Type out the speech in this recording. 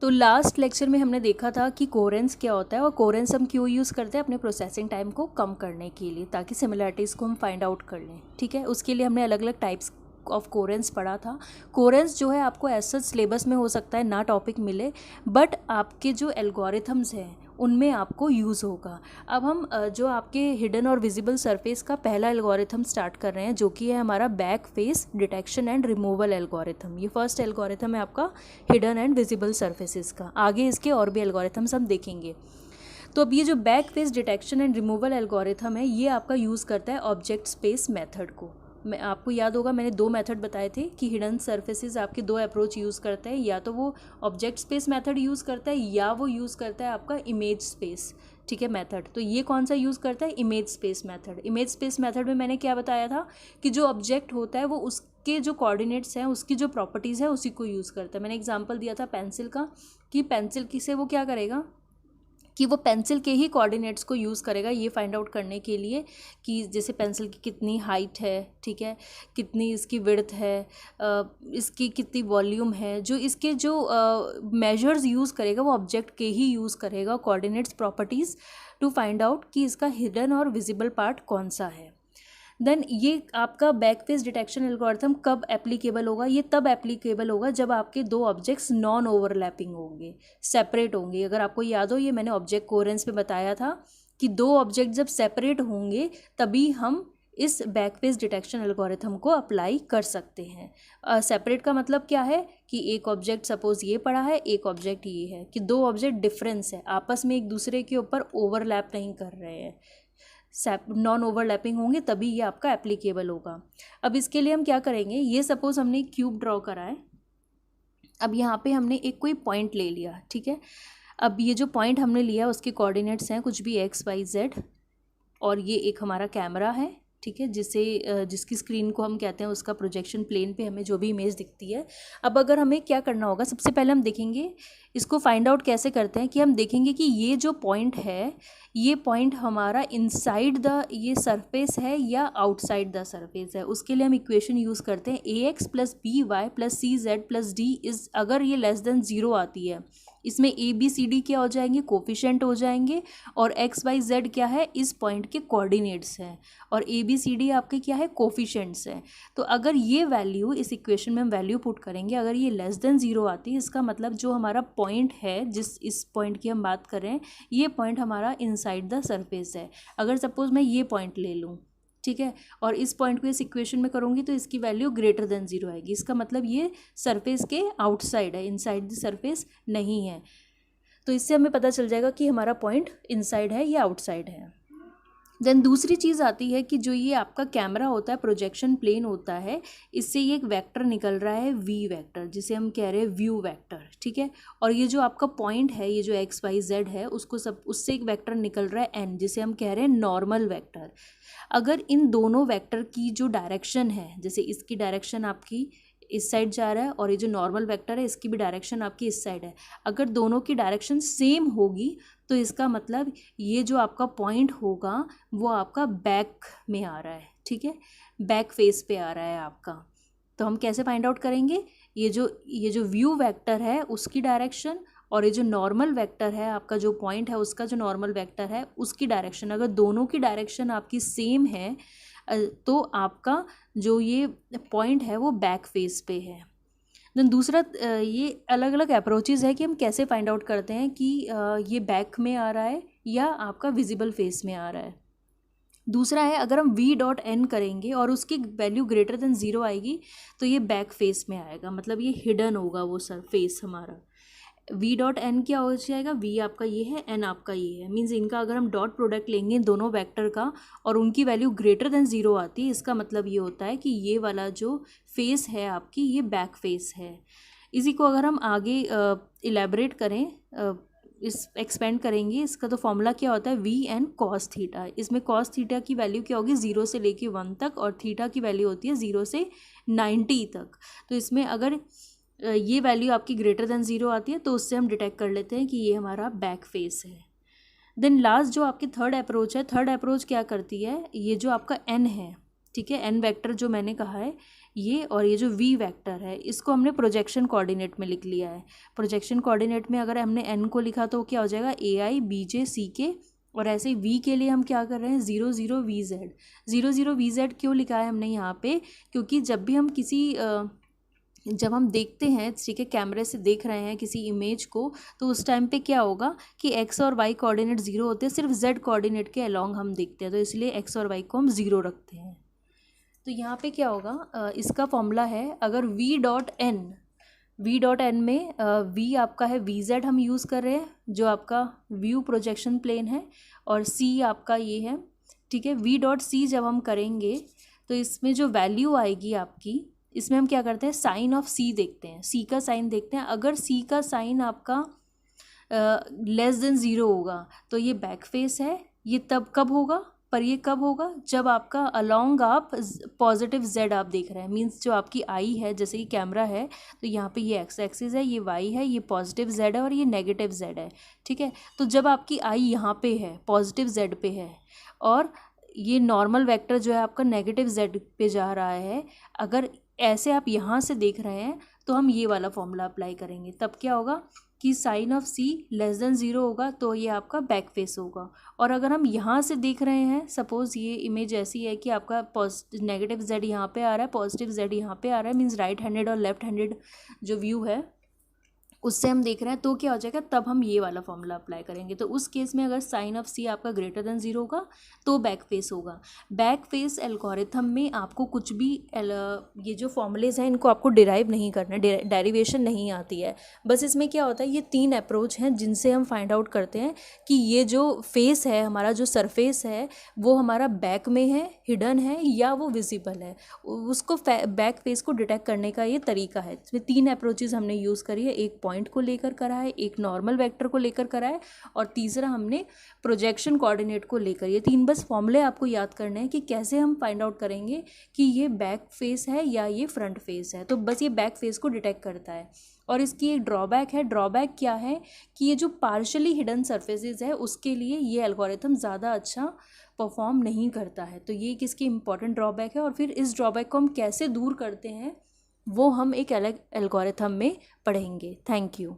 तो last lecture में हमने देखा था कि कोहेरेंस क्या होता है और कोहेरेंस हम क्यों यूज़ करते हैं अपने प्रोसेसिंग टाइम को कम करने के लिए, ताकि सिमिलरिटीज़ को हम फाइंड आउट कर लें। ठीक है, उसके लिए हमने अलग अलग टाइप्स ऑफ कोहेरेंस पढ़ा था। कोहेरेंस जो है आपको ऐसा सिलेबस में हो सकता है ना टॉपिक मिले, बट आपके जो एल्गोरिथम्स हैं उनमें आपको यूज़ होगा। अब हम जो आपके हिडन और विजिबल सरफेस का पहला एल्गोरिथम स्टार्ट कर रहे हैं, जो कि है हमारा back face detection and removal algorithm. ये फर्स्ट एल्गोरिथम है आपका हिडन एंड विजिबल सरफेसेस का। आगे इसके और भी एल्गोरिथम्स हम देखेंगे। तो अब ये जो back face detection and removal algorithm है, ये आपका यूज़ करता है ऑब्जेक्ट स्पेस मेथड को। मैं आपको याद होगा मैंने दो मेथड बताए थे कि हिडन सरफेसेस आपके दो अप्रोच यूज़ करते हैं, या तो वो ऑब्जेक्ट स्पेस मेथड यूज़ करता है या वो यूज़ करता है आपका इमेज स्पेस। ठीक है, मेथड। तो ये कौन सा यूज़ करता है? Image space method. Image space method में मैंने क्या बताया था कि जो ऑब्जेक्ट होता है वो उसके जो कोऑर्डिनेट्स हैं, उसकी जो प्रॉपर्टीज़ है उसी को यूज़ करता है। मैंने एग्जाम्पल दिया था पेंसिल का, कि पेंसिल की से वो क्या करेगा कि वो पेंसिल के ही कोऑर्डिनेट्स को यूज़ करेगा ये फाइंड आउट करने के लिए कि जैसे पेंसिल की कितनी हाइट है, ठीक है, कितनी इसकी विड्थ है, इसकी कितनी वॉल्यूम है। जो इसके जो मेजर्स यूज़ करेगा वो ऑब्जेक्ट के ही यूज़ करेगा, coordinates properties, to find out कि इसका हिडन और विजिबल पार्ट कौन सा है। देन ये आपका बैक फेस डिटेक्शन एल्गोरिथम कब एप्लीकेबल होगा? ये तब एप्लीकेबल होगा जब आपके दो ऑब्जेक्ट्स नॉन ओवरलैपिंग होंगे, सेपरेट होंगे। अगर आपको याद हो, ये मैंने ऑब्जेक्ट कोहेरेंस में बताया था कि दो ऑब्जेक्ट जब सेपरेट होंगे तभी हम इस बैक फेस डिटेक्शन एल्गोरिथम को अप्लाई कर सकते हैं। सेपरेट का मतलब क्या है कि एक ऑब्जेक्ट सपोज ये पड़ा है, एक ऑब्जेक्ट ये है, कि दो ऑब्जेक्ट डिफरेंस है, आपस में एक दूसरे के ऊपर ओवरलैप नहीं कर रहे हैं, नॉन ओवरलैपिंग होंगे, तभी ये आपका एप्लीकेबल होगा। अब इसके लिए हम क्या करेंगे, ये सपोज हमने क्यूब ड्रॉ करा है। अब यहाँ पे हमने एक कोई पॉइंट ले लिया, ठीक है। अब ये जो पॉइंट हमने लिया उसके कोऑर्डिनेट्स हैं कुछ भी XYZ, और ये एक हमारा कैमरा है, ठीक है, जिसकी स्क्रीन को हम कहते हैं उसका प्रोजेक्शन प्लेन पे हमें जो भी इमेज दिखती है। अब अगर हमें क्या करना होगा, सबसे पहले हम देखेंगे इसको फाइंड आउट कैसे करते हैं, कि हम देखेंगे कि ये जो पॉइंट है, ये पॉइंट हमारा इनसाइड द ये सरफेस है या आउटसाइड द सरफेस है। उसके लिए हम इक्वेशन यूज़ करते हैं AX + BY + CZ + D is, अगर ये लेस देन 0 आती है, इसमें ABCD क्या हो जाएंगे, कोफिशेंट हो जाएंगे, और XYZ क्या है, इस पॉइंट के कोऑर्डिनेट्स हैं, और ABCD आपके क्या है, कोफिशेंट्स हैं। तो अगर ये वैल्यू इस इक्वेशन में हम वैल्यू पुट करेंगे, अगर ये लेस देन 0 आती है, इसका मतलब जो हमारा पॉइंट है, जिस इस पॉइंट की हम बात कर रहे हैं, ये पॉइंट हमारा इनसाइड द सरफेस है। अगर सपोज मैं ये पॉइंट ले लूँ, ठीक है, और इस पॉइंट को इस इक्वेशन में करूँगी तो इसकी वैल्यू ग्रेटर देन 0 आएगी। इसका मतलब ये सरफेस के आउटसाइड है, इनसाइड द सरफेस नहीं है। तो इससे हमें पता चल जाएगा कि हमारा पॉइंट इनसाइड है या आउटसाइड है। देन दूसरी चीज़ आती है कि जो ये आपका कैमरा होता है, प्रोजेक्शन प्लेन होता है, इससे ये एक वेक्टर निकल रहा है V वेक्टर, जिसे हम कह रहे हैं व्यू वेक्टर, ठीक है। और ये जो आपका पॉइंट है, ये जो XYZ है, उसको सब उससे एक वेक्टर निकल रहा है N, जिसे हम कह रहे हैं नॉर्मल वेक्टर। अगर इन दोनों वेक्टर की जो डायरेक्शन है, जैसे इसकी डायरेक्शन आपकी इस साइड जा रहा है और ये जो नॉर्मल वेक्टर है इसकी भी डायरेक्शन आपकी इस साइड है, अगर दोनों की डायरेक्शन सेम होगी तो इसका मतलब ये जो आपका पॉइंट होगा वो आपका बैक में आ रहा है, ठीक है, बैक फेस पे आ रहा है आपका। तो हम कैसे फाइंड आउट करेंगे, ये जो व्यू वेक्टर है उसकी डायरेक्शन, और ये जो नॉर्मल वेक्टर है आपका, जो पॉइंट है उसका जो नॉर्मल वेक्टर है उसकी डायरेक्शन, अगर दोनों की डायरेक्शन आपकी सेम है तो आपका जो ये पॉइंट है वो बैक फेस पे है। देन दूसरा, ये अलग अलग अप्रोचेज़ है कि हम कैसे फाइंड आउट करते हैं कि ये बैक में आ रहा है या आपका विजिबल फेस में आ रहा है। दूसरा है, अगर हम V.N करेंगे और उसकी वैल्यू ग्रेटर देन 0 आएगी तो ये बैक फेस में आएगा, मतलब ये हिडन होगा वो सरफेस हमारा। V.N क्या हो जाएगा, V आपका ये है, N आपका ये है, मीन्स इनका अगर हम डॉट प्रोडक्ट लेंगे दोनों वेक्टर का और उनकी वैल्यू ग्रेटर देन 0 आती है, इसका मतलब ये होता है कि ये वाला जो फेस है आपकी ये बैक फेस है। इसी को अगर हम आगे इलेबरेट करें, इस एक्सपेंड करेंगे, इसका तो फॉर्मूला क्या होता है, VN cos थीटा। इसमें cos थीटा की वैल्यू क्या होगी, 0 से लेके 1 तक, और थीटा की वैल्यू होती है 0 से 90 तक। तो इसमें अगर ये वैल्यू आपकी ग्रेटर देन 0 आती है तो उससे हम डिटेक्ट कर लेते हैं कि ये हमारा बैक फेस है। देन लास्ट जो आपकी थर्ड अप्रोच है, थर्ड अप्रोच क्या करती है, ये जो आपका N है, ठीक है, N वेक्टर जो मैंने कहा है, ये और ये जो v वेक्टर है इसको हमने प्रोजेक्शन कोऑर्डिनेट में लिख लिया है। प्रोजेक्शन कोऑर्डिनेट में अगर हमने n को लिखा तो क्या हो जाएगा ai bj ck, और ऐसे ही v के लिए हम क्या कर रहे हैं 0 0 vz। 0 0 vz क्यों लिखा है हमने यहाँ पे, क्योंकि जब भी हम जब हम देखते हैं, ठीक है, कैमरे से देख रहे हैं किसी इमेज को, तो उस टाइम पे क्या होगा कि x और y कोऑर्डिनेट 0 होते हैं, सिर्फ z कोऑर्डिनेट के अलोंग हम देखते हैं, तो इसलिए x और y को हम 0 रखते हैं। तो यहाँ पे क्या होगा, इसका फॉर्मूला है अगर v डॉट n में v आपका है vz हम यूज़ कर रहे हैं जो आपका व्यू प्रोजेक्शन प्लेन है, और c आपका ये है, ठीक है। v डॉट c जब हम करेंगे तो इसमें जो वैल्यू आएगी आपकी, इसमें हम क्या करते हैं साइन ऑफ c देखते हैं, c का साइन देखते हैं। अगर c का साइन आपका लेस देन 0 होगा तो ये बैक फेस है। ये तब कब होगा, पर ये कब होगा जब आपका अलोंग आप पॉजिटिव z आप देख रहे हैं, मींस जो आपकी आई है, जैसे कि कैमरा है तो यहाँ पे ये x एक्सिस है, ये y है, ये पॉजिटिव z है और ये नेगेटिव z है, ठीक है। तो जब आपकी आई यहाँ पे है, पॉजिटिव z पे है, और ये नॉर्मल वेक्टर जो है आपका नेगेटिव z पे जा रहा है, अगर ऐसे आप यहाँ से देख रहे हैं तो हम ये वाला फॉर्मूला अप्लाई करेंगे, तब क्या होगा कि sine of c less than 0 होगा तो ये आपका बैक फेस होगा। और अगर हम यहाँ से देख रहे हैं, सपोज़ ये इमेज ऐसी है कि आपका नेगेटिव z यहाँ पे आ रहा है, पॉजिटिव z यहाँ पे आ रहा है, मीन्स राइट हैंडेड और लेफ्ट हैंडेड जो व्यू है उससे हम देख रहे हैं, तो क्या हो जाएगा, तब हम ये वाला फॉर्मूला अप्लाई करेंगे। तो उस केस में अगर साइन ऑफ c आपका ग्रेटर देन 0 होगा तो बैक फेस होगा। बैक फेस एल्गोरिथम में आपको कुछ भी ये जो फॉर्मूलेज हैं इनको आपको डिराइव नहीं करना, डेरिवेशन नहीं आती है। बस इसमें क्या होता है, ये 3 अप्रोच हैं जिनसे हम फाइंड आउट करते हैं कि ये जो फेस है, हमारा जो सरफेस है, वो हमारा बैक में है, हिडन है, या वो विजिबल है। उसको बैक फेस को डिटेक्ट करने का ये तरीका है। इसमें 3 अप्रोचेज हमने यूज़ करी है, एक पॉइंट को लेकर करा है, एक नॉर्मल वेक्टर को लेकर करा है, और तीसरा हमने प्रोजेक्शन कोऑर्डिनेट को लेकर। ये 3 बस फॉर्मूले आपको याद करने हैं कि कैसे हम फाइंड आउट करेंगे कि ये बैक फेस है या ये फ्रंट फेस है। तो बस ये बैक फेस को डिटेक्ट करता है। और इसकी एक ड्रॉबैक है। ड्रॉबैक क्या है कि ये जो पार्शली हिडन सर्फेसेस है उसके लिए ये एल्गोरिथम ज़्यादा अच्छा परफॉर्म नहीं करता है। तो ये किसकी इंपॉर्टेंट ड्रॉबैक है, और फिर इस ड्रॉबैक को हम कैसे दूर करते हैं वो हम एक अलग एल्गोरिथम में पढ़ेंगे। Thank you.